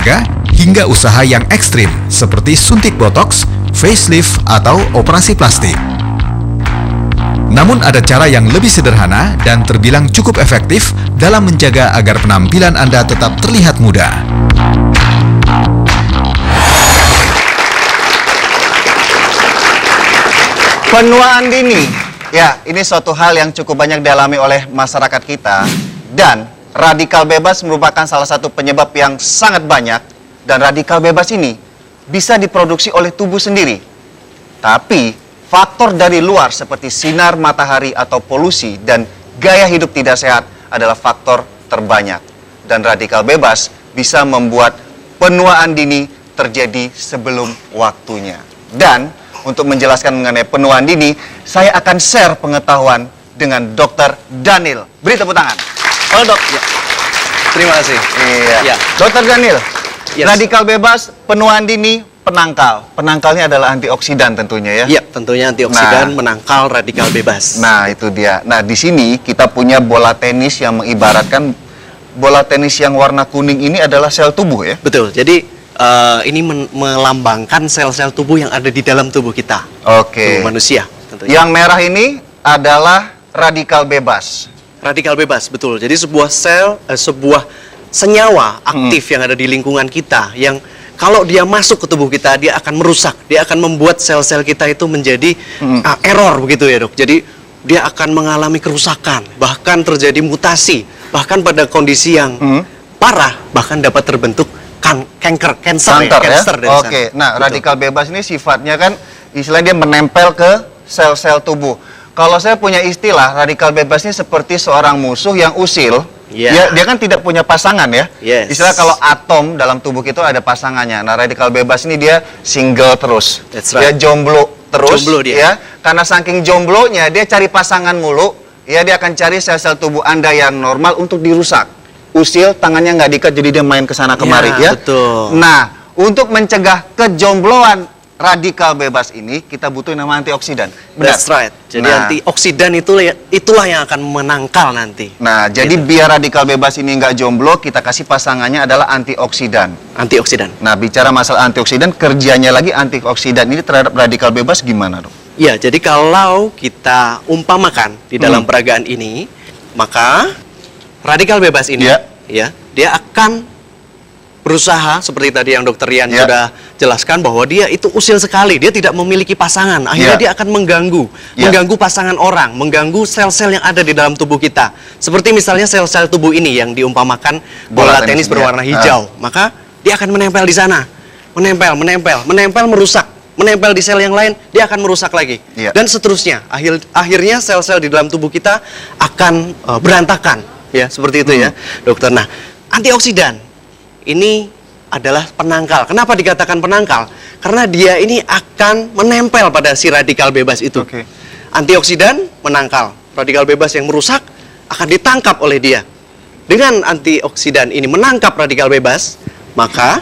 tenaga, hingga usaha yang ekstrim seperti suntik botox, facelift, atau operasi plastik. Namun ada cara yang lebih sederhana dan terbilang cukup efektif dalam menjaga agar penampilan Anda tetap terlihat muda. Penuaan dini, ya ini suatu hal yang cukup banyak dialami oleh masyarakat kita, dan radikal bebas merupakan salah satu penyebab yang sangat banyak, dan radikal bebas ini bisa diproduksi oleh tubuh sendiri. Tapi faktor dari luar seperti sinar matahari atau polusi dan gaya hidup tidak sehat adalah faktor terbanyak, dan radikal bebas bisa membuat penuaan dini terjadi sebelum waktunya. Dan untuk menjelaskan mengenai penuaan dini, saya akan share pengetahuan dengan Dr. Daniel. Beri tepuk tangan. Halo dok. Ya. Terima kasih. Iya. Ya. Dr. Daniel, Yes. radikal bebas, penuaan dini, penangkal. Penangkalnya adalah antioksidan tentunya ya. Iya, tentunya antioksidan menangkal radikal bebas. Nah itu dia. Nah di sini kita punya bola tenis yang mengibaratkan bola tenis yang warna kuning ini adalah sel tubuh ya. Betul. Jadi ini melambangkan sel-sel tubuh yang ada di dalam tubuh kita. Oke. Tubuh manusia tentunya. Yang merah ini adalah radikal bebas. Radikal bebas, betul. Jadi sebuah sebuah senyawa aktif yang ada di lingkungan kita, yang kalau dia masuk ke tubuh kita, dia akan merusak, dia akan membuat sel-sel kita itu menjadi error begitu ya dok. Jadi dia akan mengalami kerusakan, bahkan terjadi mutasi, bahkan pada kondisi yang parah, bahkan dapat terbentuk kanker Ya? dari Oke. sana. Nah, Betul. radikal bebas ini sifatnya kan istilahnya dia menempel ke sel-sel tubuh. Kalau saya punya istilah, radikal bebas ini seperti seorang musuh yang usil. Yeah. Dia kan tidak punya pasangan ya. Yes. Istilah kalau atom dalam tubuh kita ada pasangannya. Nah, radikal bebas ini dia single terus. That's Dia right. jomblo terus. Jomblo dia. Ya. Karena saking jomblonya dia cari pasangan mulu. Ya, dia akan cari sel-sel tubuh Anda yang normal untuk dirusak. Usil, tangannya nggak diikat, jadi dia main ke sana kemari ya. Betul. Nah, untuk mencegah kejombloan radikal bebas ini, kita butuh nama antioksidan. Benar? That's right. Jadi Nah. antioksidan itulah yang akan menangkal nanti. Nah, jadi biar radikal bebas ini nggak jomblo, kita kasih pasangannya adalah antioksidan. Antioksidan. Nah, bicara masalah antioksidan, kerjanya lagi antioksidan ini terhadap radikal bebas gimana dong? Ya, jadi kalau kita umpamakan di dalam peragaan ini, maka radikal bebas ini, ya, dia akan berusaha seperti tadi yang Dokter Rian sudah jelaskan bahwa dia itu usil sekali, dia tidak memiliki pasangan. Akhirnya dia akan mengganggu pasangan orang, mengganggu sel-sel yang ada di dalam tubuh kita. Seperti misalnya sel-sel tubuh ini yang diumpamakan bola tenis berwarna hijau, maka dia akan menempel di sana, menempel, merusak. Menempel di sel yang lain, dia akan merusak lagi. Dan seterusnya. Akhirnya sel-sel di dalam tubuh kita akan berantakan. Ya, seperti itu ya, dokter. Nah, antioksidan ini adalah penangkal. Kenapa dikatakan penangkal? Karena dia ini akan menempel pada si radikal bebas itu. Antioksidan menangkal. Radikal bebas yang merusak akan ditangkap oleh dia. Dengan antioksidan ini menangkap radikal bebas, maka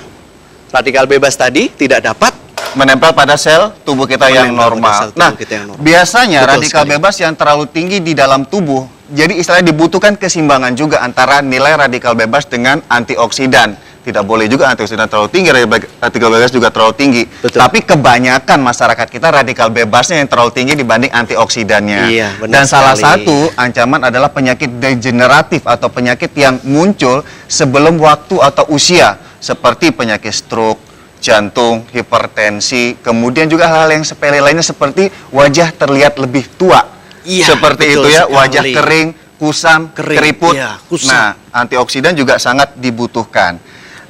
radikal bebas tadi tidak dapat menempel pada sel tubuh kita yang normal. Nah, biasanya radikal bebas yang terlalu tinggi di dalam tubuh, jadi istilahnya dibutuhkan keseimbangan juga antara nilai radikal bebas dengan antioksidan. Tidak boleh juga antioksidan terlalu tinggi, radikal bebas juga terlalu tinggi. Tapi kebanyakan masyarakat kita radikal bebasnya yang terlalu tinggi dibanding antioksidannya. Dan salah satu ancaman adalah penyakit degeneratif atau penyakit yang muncul sebelum waktu atau usia, seperti penyakit stroke, jantung, hipertensi, kemudian juga hal-hal yang sepele lainnya seperti wajah terlihat lebih tua. Seperti itu ya, wajah kering, kusam, keriput. Nah, antioksidan juga sangat dibutuhkan.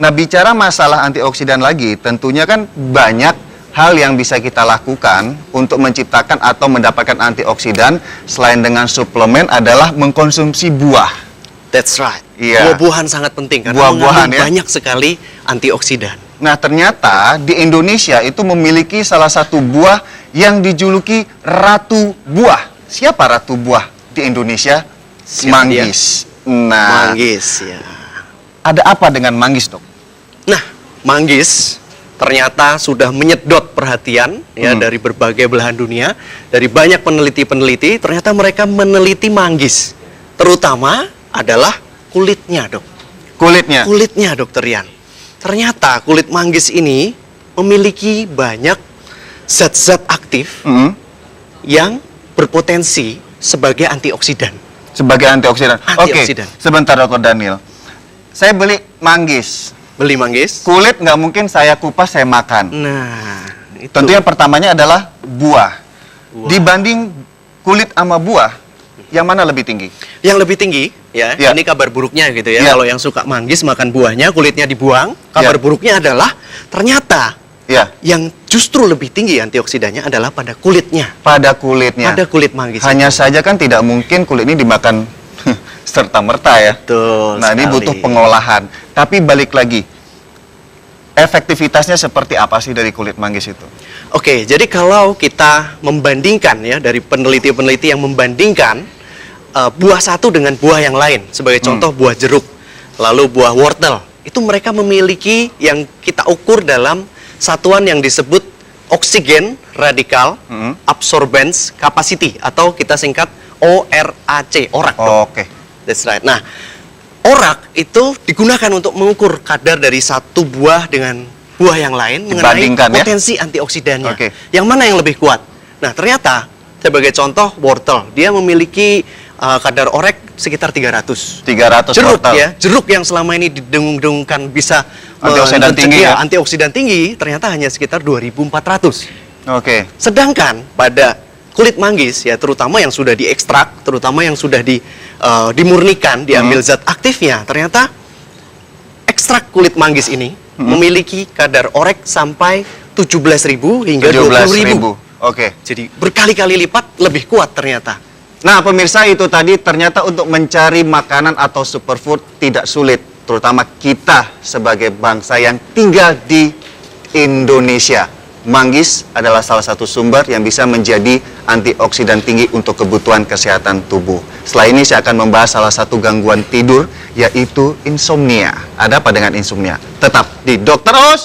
Nah, bicara masalah antioksidan lagi, tentunya kan banyak hal yang bisa kita lakukan untuk menciptakan atau mendapatkan antioksidan selain dengan suplemen adalah mengkonsumsi buah. That's right. Iya. Buah-buahan sangat penting karena Buah-buahan ya. banyak sekali antioksidan. Nah, ternyata di Indonesia itu memiliki salah satu buah yang dijuluki Ratu Buah. Siapa Ratu Buah di Indonesia? Manggis. Nah, manggis ya. Ada apa dengan manggis, dok? Nah, manggis ternyata sudah menyedot perhatian ya dari berbagai belahan dunia, dari banyak peneliti-peneliti. Ternyata mereka meneliti manggis, terutama adalah kulitnya, dok. Kulitnya, Dokter Rian. ternyata kulit manggis ini memiliki banyak zat-zat aktif yang berpotensi sebagai antioksidan. Sebagai antioksidan. Oke, Antioksidan. sebentar Dr. Daniel. Saya beli manggis. Beli manggis? Kulit nggak mungkin saya kupas, saya makan. Nah, itu. Tentu yang pertamanya adalah buah. Dibanding kulit sama buah, yang mana lebih tinggi? Yang lebih tinggi, ya, Ya. ini kabar buruknya gitu ya. Ya. Kalau yang suka manggis makan buahnya, kulitnya dibuang. Kabar Ya. buruknya adalah ternyata Ya, yang justru lebih tinggi antioksidannya adalah pada kulitnya. pada kulitnya. Pada kulit manggis. Hanya saja kan tidak mungkin kulit ini dimakan serta-merta ya. Betul Nah, ini sekali. butuh pengolahan. Tapi balik lagi, efektivitasnya seperti apa sih dari kulit manggis itu? Oke, jadi kalau kita membandingkan ya, dari peneliti-peneliti yang membandingkan buah satu dengan buah yang lain, sebagai contoh buah jeruk, lalu buah wortel, itu mereka memiliki yang kita ukur dalam satuan yang disebut oksigen radikal absorbance capacity, atau kita singkat ORAC, ORAC. Oke. That's right. Nah, ORAC itu digunakan untuk mengukur kadar dari satu buah dengan buah yang lain mengenai Dibandingkan, ya? potensi antioksidannya. Oke. Yang mana yang lebih kuat? Nah, ternyata sebagai contoh wortel, dia memiliki kadar orek sekitar 300. 300 Jeruk wortel. ya, jeruk yang selama ini didengung-dengungkan bisa Antioksidan tinggi, ya? antioksidan tinggi, ternyata hanya sekitar 2.400. Oke. Sedangkan pada kulit manggis ya, terutama yang sudah diekstrak, terutama yang sudah dimurnikan, diambil zat aktifnya, ternyata ekstrak kulit manggis ini memiliki kadar orek sampai 17.000 hingga 20.000. Oke. Jadi berkali-kali lipat lebih kuat ternyata. Nah, pemirsa, itu tadi ternyata untuk mencari makanan atau superfood tidak sulit, terutama kita sebagai bangsa yang tinggal di Indonesia. Manggis adalah salah satu sumber yang bisa menjadi antioksidan tinggi untuk kebutuhan kesehatan tubuh. Setelah ini saya akan membahas salah satu gangguan tidur, yaitu insomnia. Ada apa dengan insomnia? Tetap di Dr. Os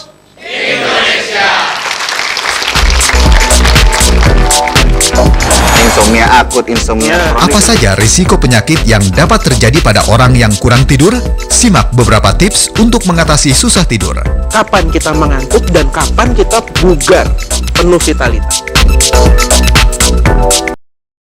insomnia akut, insomnia kronis. Apa saja risiko penyakit yang dapat terjadi pada orang yang kurang tidur? Simak beberapa tips untuk mengatasi susah tidur. Kapan kita mengantuk dan kapan kita bugar, penuh vitalitas.